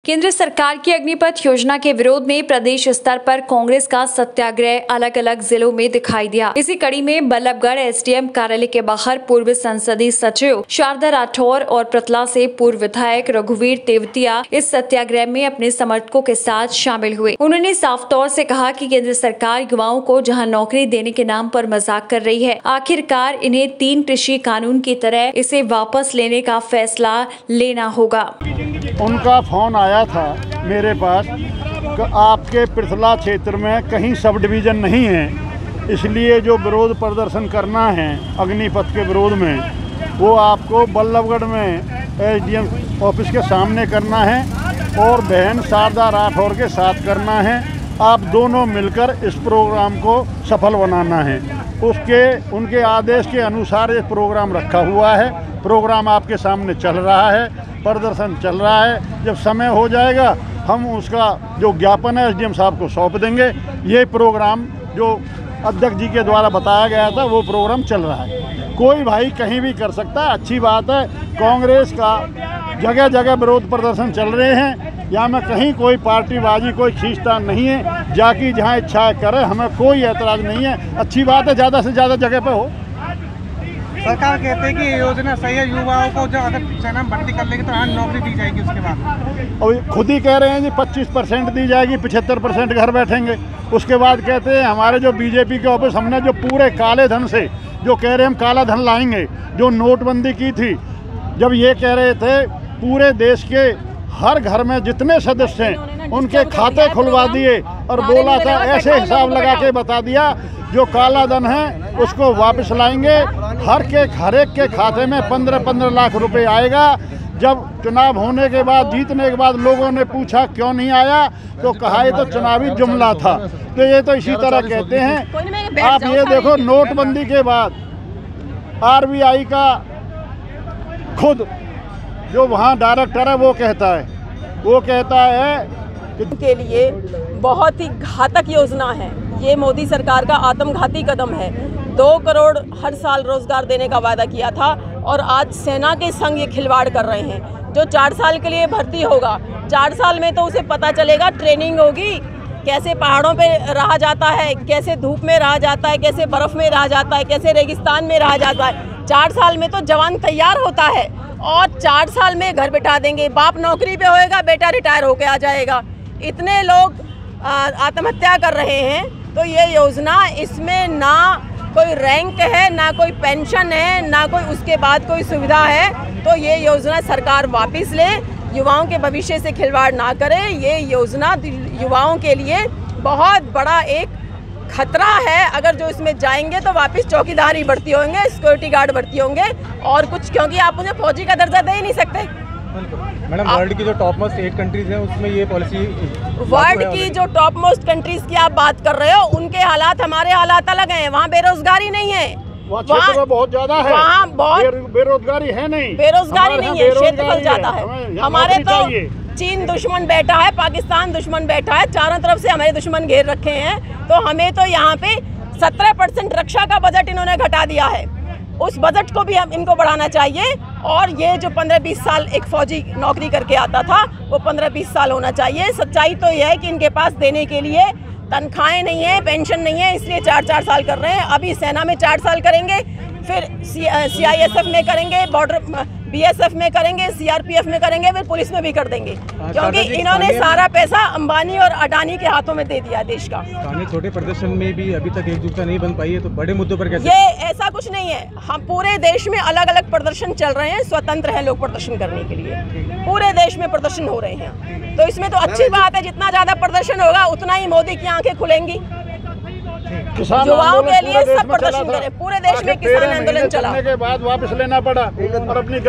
केंद्र सरकार की अग्निपथ योजना के विरोध में प्रदेश स्तर पर कांग्रेस का सत्याग्रह अलग अलग जिलों में दिखाई दिया। इसी कड़ी में बल्लभगढ़ एसडीएम कार्यालय के बाहर पूर्व संसदीय सचिव शारदा राठौर और प्रतला से पूर्व विधायक रघुवीर तेवतिया इस सत्याग्रह में अपने समर्थकों के साथ शामिल हुए। उन्होंने साफ तौर से कहा कि केंद्र सरकार युवाओं को जहां नौकरी देने के नाम पर मजाक कर रही है, आखिरकार इन्हें 3 कृषि कानून की तरह इसे वापस लेने का फैसला लेना होगा। उनका फोन आया था मेरे पास कि आपके पृथला क्षेत्र में कहीं सब डिवीज़न नहीं है, इसलिए जो विरोध प्रदर्शन करना है अग्निपथ के विरोध में वो आपको बल्लभगढ़ में एसडीएम ऑफिस के सामने करना है और बहन शारदा राठौर के साथ करना है। आप दोनों मिलकर इस प्रोग्राम को सफल बनाना है। उनके आदेश के अनुसार ये प्रोग्राम रखा हुआ है। प्रोग्राम आपके सामने चल रहा है, प्रदर्शन चल रहा है। जब समय हो जाएगा हम उसका जो ज्ञापन है एसडीएम साहब को सौंप देंगे। ये प्रोग्राम जो अध्यक्ष जी के द्वारा बताया गया था वो प्रोग्राम चल रहा है। कोई भाई कहीं भी कर सकता है, अच्छी बात है। कांग्रेस का जगह जगह विरोध प्रदर्शन चल रहे हैं। यहाँ में कहीं कोई पार्टीबाजी कोई खींचतान नहीं है। जाकि जहाँ इच्छा करे, हमें कोई एतराज़ नहीं है। अच्छी बात है, ज़्यादा से ज़्यादा जगह पे हो। सरकार कहते हैं कि ये योजना सही है, युवाओं को जो अगर सेना में भर्ती कर लेगी तो हाँ नौकरी दी जाएगी। उसके बाद और खुद ही कह रहे हैं जी 25% दी जाएगी, 75% घर बैठेंगे। उसके बाद कहते हैं हमारे जो बीजेपी के ऑफिस, हमने जो पूरे काले धन से जो कह रहे हैं हम काला धन लाएंगे, जो नोटबंदी की थी, जब ये कह रहे थे पूरे देश के हर घर में जितने सदस्य हैं उनके खाते खुलवा दिए और बोला था ऐसे हिसाब लगा के बता दिया जो काला धन है उसको वापस लाएंगे। हर एक के खाते में 15-15 लाख रुपए आएगा। जब चुनाव होने के बाद, जीतने के बाद लोगों ने पूछा क्यों नहीं आया, तो कहा ये तो चुनावी जुमला था। तो ये तो इसी तरह कहते हैं। आप ये देखो, नोटबंदी के बाद आरबीआई का खुद जो वहाँ डायरेक्टर है वो कहता है के लिए बहुत ही घातक योजना है। ये मोदी सरकार का आत्मघाती कदम है। 2 करोड़ हर साल रोजगार देने का वादा किया था और आज सेना के संग ये खिलवाड़ कर रहे हैं। जो 4 साल के लिए भर्ती होगा, 4 साल में तो उसे पता चलेगा, ट्रेनिंग होगी, कैसे पहाड़ों पे रहा जाता है, कैसे धूप में रहा जाता है, कैसे बर्फ़ में रहा जाता है, कैसे रेगिस्तान में रहा जाता है। 4 साल में तो जवान तैयार होता है और 4 साल में घर बिठा देंगे। बाप नौकरी पे होएगा, बेटा रिटायर होके आ जाएगा। इतने लोग आत्महत्या कर रहे हैं। तो ये योजना, इसमें ना कोई रैंक है, ना कोई पेंशन है, ना कोई उसके बाद कोई सुविधा है। तो ये योजना सरकार वापस ले, युवाओं के भविष्य से खिलवाड़ ना करे। ये योजना युवाओं के लिए बहुत बड़ा एक खतरा है। अगर जो इसमें जाएंगे तो वापस चौकीदार ही भर्ती होंगे, सिक्योरिटी गार्ड भर्ती होंगे और कुछ, क्योंकि आप मुझे फौजी का दर्जा दे ही नहीं सकते। मैडम, वर्ल्ड की जो टॉप मोस्ट 8 कंट्रीज हैं उसमें ये पॉलिसी, वर्ल्ड की जो टॉप मोस्ट कंट्रीज की आप बात कर रहे हो, उनके हालात हमारे हालात अलग हैं। वहाँ बेरोजगारी नहीं है, वहाँ बहुत ज्यादा है। वहाँ बहुत बेरोजगारी है नहीं, बेरोजगारी नहीं है, क्षेत्रफल ज्यादा है। हमारे तो चीन दुश्मन बैठा है, पाकिस्तान दुश्मन बैठा है, चारों तरफ से हमारे दुश्मन घेर रखे हैं। तो हमें तो यहाँ पे 17% रक्षा का बजट इन्होंने घटा दिया है। उस बजट को भी हम इनको बढ़ाना चाहिए। और ये जो 15-20 साल एक फौजी नौकरी करके आता था वो 15-20 साल होना चाहिए। सच्चाई तो यह है कि इनके पास देने के लिए तनख्वाहें नहीं है, पेंशन नहीं है, इसलिए 4-4 साल कर रहे हैं। अभी सेना में 4 साल करेंगे, फिर सीआईएसएफ में करेंगे, बॉर्डर बीएसएफ में करेंगे, सीआरपीएफ में करेंगे, फिर पुलिस में भी कर देंगे। क्योंकि इन्होंने सारा पैसा अंबानी और अडानी के हाथों में दे दिया देश का। छोटे प्रदर्शन में भी अभी तक एकजुटता नहीं बन पाई है, तो बड़े मुद्दों पर कैसे? ये ऐसा कुछ नहीं है। हम पूरे देश में अलग अलग प्रदर्शन चल रहे हैं, स्वतंत्र हैं लोग प्रदर्शन करने के लिए। पूरे देश में प्रदर्शन हो रहे हैं, तो इसमें तो अच्छी बात है। जितना ज्यादा प्रदर्शन होगा उतना ही मोदी की आंखें खुलेंगी। युवाओं के लिए सब प्रदर्शन करें। पूरे देश में किसान आंदोलन चला के बाद वापस लेना पड़ा और अपनी